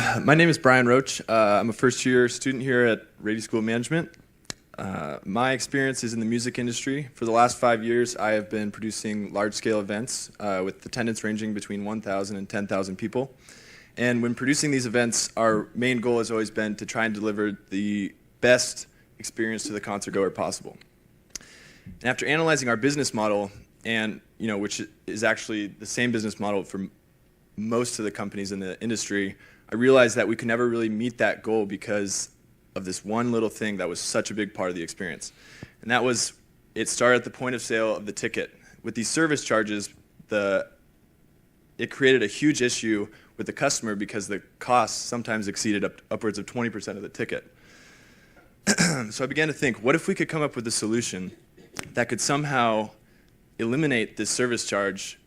My name is Brian Roach. I'm a first-year student here at Radio School of Management. My experience is in the music industry. For the last 5 years, I have been producing large-scale events with attendance ranging between 1,000 and 10,000 people. And when producing these events, our main goal has always been to try and deliver the best experience to the concert goer possible. And after analyzing our business model, and which is actually the same business model for most of the companies in the industry, I realized that we could never really meet that goal because of this one little thing that was such a big part of the experience. And that was, it started at the point of sale of the ticket. With these service charges, it created a huge issue with the customer because the costs sometimes exceeded upwards of 20% of the ticket. So I began to think, what if we could come up with a solution that could somehow eliminate this service charge?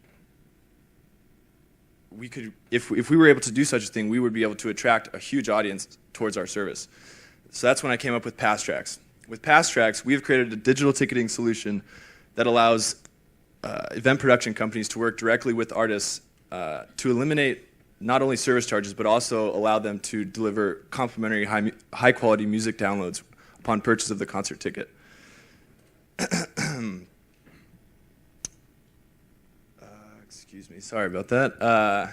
We could, if we were able to do such a thing, we would be able to attract a huge audience towards our service. So that's when I came up with PassTracks. With PassTracks, we have created a digital ticketing solution that allows event production companies to work directly with artists to eliminate not only service charges, but also allow them to deliver complimentary high-quality music downloads upon purchase of the concert ticket. Excuse me, sorry about that.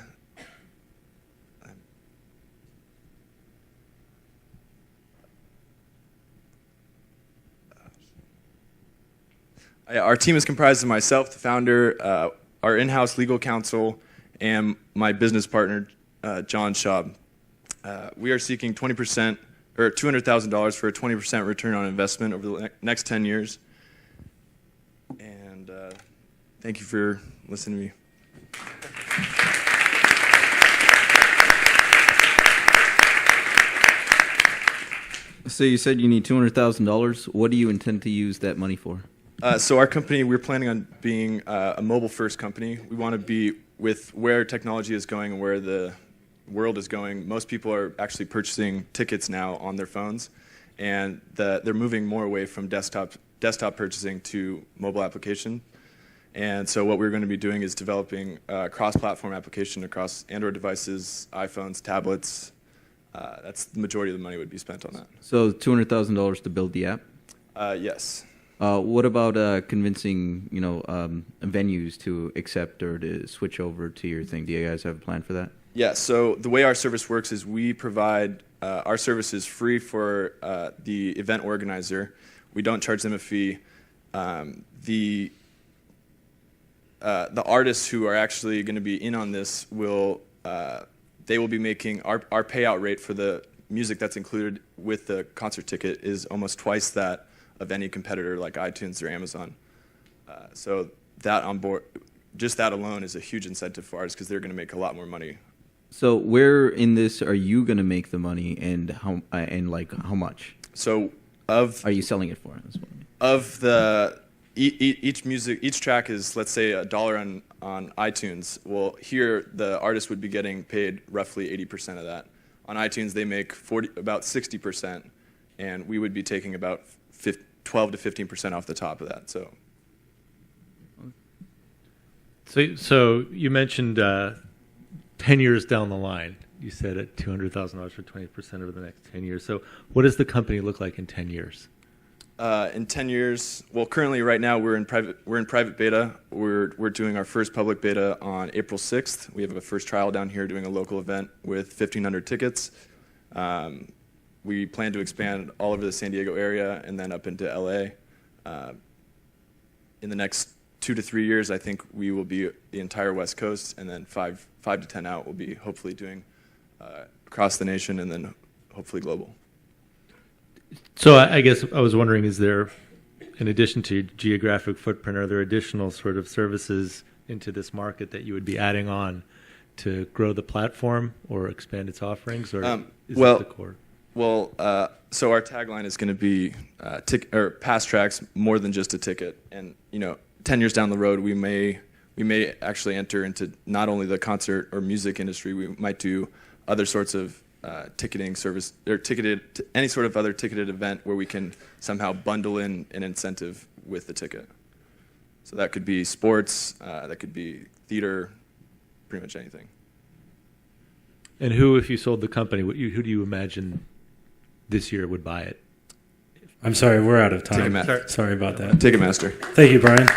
Our team is comprised of myself, the founder, our in-house legal counsel, and my business partner, John Schaub. We are seeking 20% or $200,000 for a 20% return on investment over the next 10 years. And thank you for listening to me. So you said you need $200,000. What do you intend to use that money for? So our company, we're planning on being a mobile-first company. We want to be with where technology is going and where the world is going. Most people are actually purchasing tickets now on their phones, and they're moving more away from desktop purchasing to mobile application. And so what we're going to be doing is developing a cross-platform application across Android devices, iPhones, tablets. That's the majority of the money would be spent on that. So $200,000 to build the app? Yes. What about convincing venues to accept or to switch over to your thing? Do you guys have a plan for that? Yeah. So the way our service works is we provide our service is free for the event organizer. We don't charge them a fee. The artists who are actually going to be in on this will they will be making our payout rate for the music that's included with the concert ticket is almost twice that of any competitor like iTunes or Amazon. So that on board, just that alone is a huge incentive for artists because they're going to make a lot more money. So where in this are you going to make the money, and how much? So are you selling it for? That's what I mean. Of the each track is, let's say, $1 on iTunes. Well, here the artist would be getting paid roughly 80% of that. On iTunes, they make about 60%, and we would be taking about 12 to 15% off the top of that. So you mentioned 10 years down the line. You said at $200,000 for 20% over the next 10 years. So what does the company look like in 10 years? In 10 years, well, currently right now we're in private beta. We're doing our first public beta on April 6th. We have a first trial down here doing a local event with 1,500 tickets. We plan to expand all over the San Diego area and then up into LA. In the next 2 to 3 years, I think we will be the entire West Coast, and then 5 to 10 out we'll be hopefully doing across the nation and then hopefully global. So I guess I was wondering, is there, in addition to geographic footprint, are there additional sort of services into this market that you would be adding on to grow the platform or expand its offerings, or is that the core? Well, so our tagline is going to be PassTracks, more than just a ticket. And 10 years down the road, we may actually enter into not only the concert or music industry. We might do other sorts of ticketing service or any sort of other ticketed event where we can somehow bundle in an incentive with the ticket. So that could be sports, that could be theater, pretty much anything. And who, if you sold the company, who do you imagine this year would buy it? I'm sorry, we're out of time. Ticketmaster. Sorry about that. Ticketmaster. Thank you, Brian.